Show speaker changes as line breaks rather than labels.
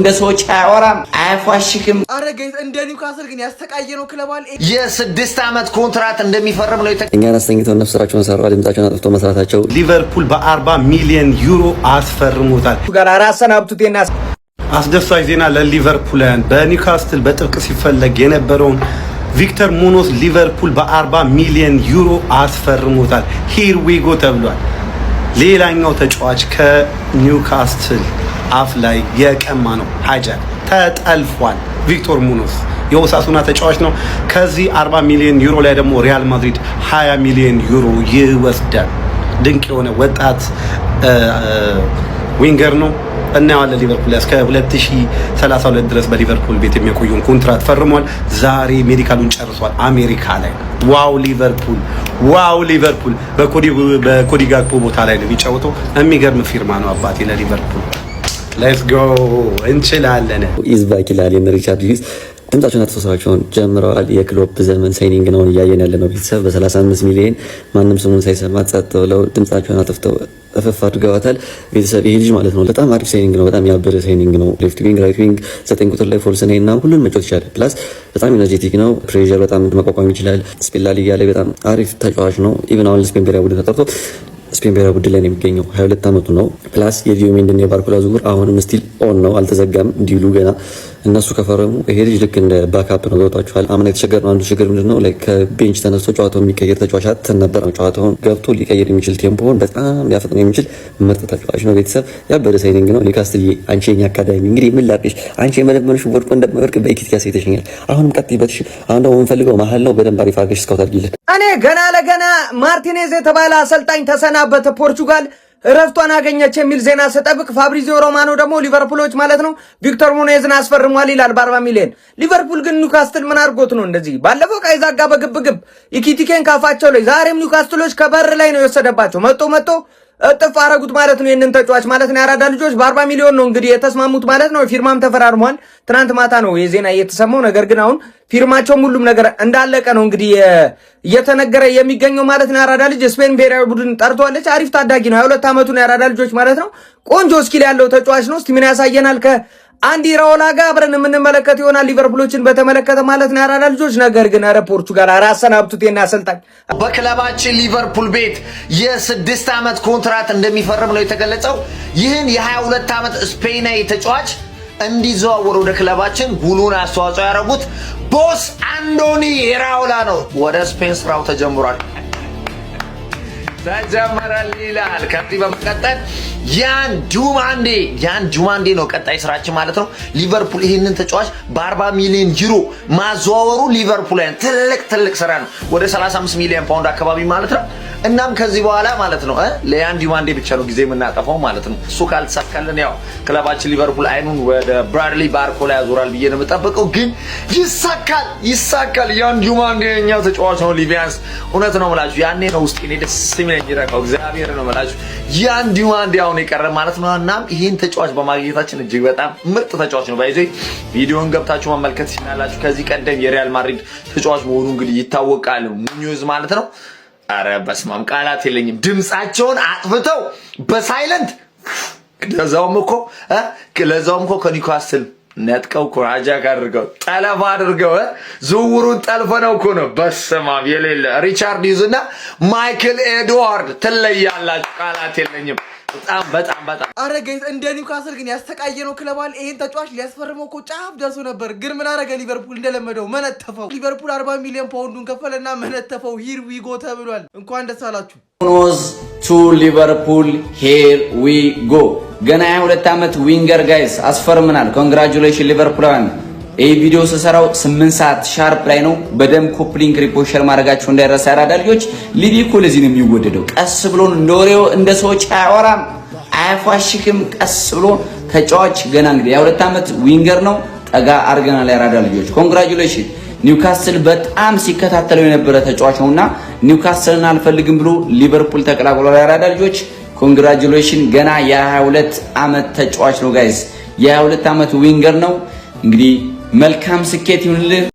እንደ ሰዎች አያወራም አያፏሽክም።
አረ ጋይስ እንደ ኒውካስል ግን ያስተቃየነው ክለባል
የ6 ዓመት ኮንትራት እንደሚፈርም ነው
እኛን አስተኝተው ነፍሳቸውን ሰራ ድምጻቸውን አጥፍቶ መስራታቸው
ሊቨርፑል በ40 ሚሊዮን ዩሮ አስፈርሞታል።
ጋር አራሰናብቱቴና
አስደሳች ዜና ለሊቨርፑላውያን በኒውካስል በጥብቅ ሲፈለግ የነበረውን ቪክተር ሙኖዝ ሊቨርፑል በ40 ሚሊዮን ዩሮ አስፈርሞታል። ሂር ዊ ጎ ተብሏል። ሌላኛው ተጫዋች ከኒውካስል አፍ ላይ የቀማ ነው ሀጀር ተጠልፏል። ቪክተር ሙኖዝ የኦሳሱና ተጫዋች ነው። ከዚህ 40 ሚሊዮን ዩሮ ላይ ደግሞ ሪያል ማድሪድ 20 ሚሊዮን ዩሮ ይወስዳል። ድንቅ የሆነ ወጣት ዊንገር ነው። እናያለን። ሊቨርፑል እስከ 2032 ድረስ በሊቨርፑል ቤት የሚቆየውን ኮንትራት ፈርሟል። ዛሬ ሜዲካሉን ጨርሷል አሜሪካ ላይ። ዋው ሊቨርፑል፣ ዋው ሊቨርፑል በኮዲ ጋክፖ ቦታ ላይ ነው የሚጫወተው። የሚገርም ፊርማ ነው አባቴ ለሊቨርፑል። ሌትስ ጎ እንችላለን።
ኢዝ ባክ ይላል ሪቻርድ ሂውዝ። ድምጻቸውን አጥፍተው ጀምረዋል። የክሎፕ ዘመን ሳይኒንግ ነው እያየን ያለነው። ቤተሰብ በ35 ሚሊዮን ማንም ስሙን ሳይሰማ ጸጥ ብለው ድምጻቸውን አጥፍተው እፍፍ አድርገዋታል። ቤተሰብ ይሄ ልጅ ማለት ነው በጣም አሪፍ ሳይኒንግ ነው። በጣም ያበረ ሳይኒንግ ነው። ሌፍት ዊንግ፣ ራይት ዊንግ፣ 9 ቁጥር ላይ ፎልስ ነይና ሁሉን መጫወት ይችላል። ፕላስ በጣም ኢነርጄቲክ ነው። ፕሬሸር በጣም መቋቋም ይችላል። ስፔን ላ ሊጋ ላይ በጣም አሪፍ ተጫዋች ነው። ኢቭን አሁን ስፔን ብሔራዊ ቡድን ተጠርቶ ስፔን ብሔራዊ ቡድን ላይ ነው የሚገኘው። 22 ዓመቱ ነው። ፕላስ የዲዮሜንድና የባርኮላ ዝውውር አሁንም ስቲል ኦን ነው፣ አልተዘጋም። ዲሉ ገና እነሱ ከፈረሙ ይሄ ልጅ ልክ እንደ ባክአፕ ነው። ገብቷችኋል። አምና የተቸገርነው አንዱ ችግር ምንድነው? ከቤንች ተነስቶ ጨዋታው የሚቀየር ተጫዋች አጥተን ነበር። ጨዋታውን ገብቶ ሊቀየር የሚችል ቴምፖውን በጣም ሊያፈጥነው የሚችል ምርጥ ተጫዋች ነው። ቤተሰብ ያበደ ሳይኒንግ ነው። ኒውካስትል አንቺ የኛ አካዳሚ እንግዲህ ምን ላድርግሽ? አንቺ የመለመንሽ ወርቆ እንደማይወርቅ በኢኪት ያሳይተሽኛል። አሁንም ቀጥይበት። አሁን ደግሞ የምንፈልገው መሀል ነው። በደንብ አሪፍ አድርገሽ ስካውት አድርጊልን።
እኔ ገና ለገና ማርቲኔዝ የተባለ አሰልጣኝ ተሰናበተ፣ ፖርቹጋል እረፍቷን አገኘች የሚል ዜና ስጠብቅ ፋብሪዚዮ ሮማኖ ደግሞ ሊቨርፑሎች ማለት ነው ቪክተር ሙኔዝን አስፈርሟል ይላል በ40 ሚሊዮን። ሊቨርፑል ግን ኒውካስትል ምን አድርጎት ነው እንደዚህ? ባለፈው ቃይዛጋ በግብግብ ኢኪቲኬን ካፋቸው ላይ፣ ዛሬም ኒውካስትሎች ከበር ላይ ነው የወሰደባቸው። መጦ እጥፍ አረጉት ማለት ነው። የነን ተጫዋች ማለት ነው ያራዳ ልጆች በ40 ሚሊዮን ነው እንግዲህ የተስማሙት ማለት ነው። ፊርማም ተፈራርሟል። ትናንት ማታ ነው የዜና እየተሰማው። ነገር ግን አሁን ፊርማቸውም ሁሉም ነገር እንዳለቀ ነው እንግዲህ እየተነገረ የሚገኘው ማለት ነው። ያራዳ ልጅ ስፔን ብሔራዊ ቡድን ጠርቷለች። አሪፍ ታዳጊ ነው። 22 ዓመቱ ነው ያራዳ ልጆች ማለት ነው። ቆንጆ ስኪል ያለው ተጫዋች ነው። እስቲ ምን ያሳየናል ከአንዲ ራኦላ ጋር አብረን የምንመለከት ይሆናል ሊቨርፑሎችን በተመለከተ ማለት ነው ያራዳ ልጆች። ነገር ግን አረ ፖርቹጋል አራሰናብቱቴና አሰልጣኝ
በክለባችን ሊቨርፑል ቤት የ6 ዓመት ኮንትራት እንደሚፈርም ነው የተገለጸው። ይህን የ22 ዓመት ስፔናዊ ተጫዋች እንዲዘዋወር ወደ ክለባችን ሁሉን አስተዋጽኦ ያደረጉት ቦስ አንዶኒ ኢራኦላ ነው። ወደ ስፔን ስራው ተጀምሯል ይላል። ከዚህ በመቀጠል ያን ጁማንዴ ነው ቀጣይ ስራችን ማለት ነው። ሊቨርፑል ይህንን ተጫዋች በ40 ሚሊዮን ዩሮ ማዘዋወሩ ሊቨርፑልን ትልቅ ስራ ነው። ወደ 35 ሚሊዮን ፓውንድ አካባቢ ማለት ነው። እናም ከዚህ በኋላ ማለት ነው ለያን ጁማንዴ ብቻ ነው ጊዜ የምናጠፋው ማለት ነው። እሱ ካልተሳካልን ያው ክለባችን ሊቨርፑል አይኑን ወደ ብራድሊ ባርኮላ ያዞራል ብዬ ነው የምጠብቀው። ግን ይሳካል። ያን ጁማንዴ የኛ ተጫዋች ነው። ሊቪያንስ እውነት ነው የምላችሁ ያኔ ነው ውስጥ እኔ ደስ የሚለኝ ይረካው እግዚአብሔር ነው የምላችሁ ያን ጁማንዴ አሁን የቀረ ማለት ነው። እናም ይሄን ተጫዋች በማግኘታችን እጅግ በጣም ምርጥ ተጫዋች ነው። ባይዘይ ቪዲዮን ገብታችሁ መመልከት ትችላላችሁ። ከዚህ ቀደም የሪያል ማድሪድ ተጫዋች መሆኑ እንግዲህ ይታወቃል። ሙኒዮዝ ማለት ነው። አረ በስማም ቃላት የለኝም። ድምጻቸውን አጥፍተው በሳይለንት ለዛውም እኮ ከኒውካስትል ነጥቀው ኮራጃክ አድርገው ጠለፋ አድርገው ዝውውሩን ጠልፈነው እኮ ነው። በስማም የሌለ ሪቻርድ ሂውዝ እና ማይክል ኤድዋርድ ትለያላችሁ። ቃላት የለኝም። በጣም
አረ ጋይስ እንደ ኒውካስል ግን ያስተቃየነው ክለባል ይሄን ተጫዋች ሊያስፈርመው እኮ ጫፍ ደርሶ ነበር። ግን ምን አረገ ሊቨርፑል? እንደለመደው መነተፈው። ሊቨርፑል 40 ሚሊዮን ፓውንዱን ከፈለና መነተፈው። ሂር ዊ ጎ ተብሏል። እንኳን ደስ አላችሁ።
ሙኖዝ ቱ ሊቨርፑል ሂር ዊ ጎ። ገና 22 ዓመት ዊንገር ጋይስ አስፈርመናል። ኮንግራቹሌሽን ሊቨርፑላውያን። ይህ ቪዲዮ ስሰራው 8 ሰዓት ሻርፕ ላይ ነው። በደም ኮፕሊንግ ሪፖርት ማድረጋችሁ እንዳይረሳ ያራዳ ልጆች። ሊቪ እኮ ለዚህ ነው የሚወደደው። ቀስ ብሎ እንደወሬው እንደ ሰዎች አያወራም አያፏሽክም። ቀስ ብሎ ተጫዋች ገና እንግዲህ የ22 ዓመት ዊንገር ነው። ጠጋ አርገናል ያራዳ ልጆች። ኮንግራቹሌሽን። ኒውካስትል በጣም ሲከታተለው የነበረ ተጫዋች ነውና ኒውካስትልን አልፈልግም ብሎ ሊቨርፑል ተቀላቅሏል ያራዳ ልጆች። ኮንግራቹሌሽን። ገና የ22 ዓመት ተጫዋች ነው ጋይስ። የ22 ዓመት ዊንገር ነው እንግዲህ መልካም ስኬት ይሁንልህ።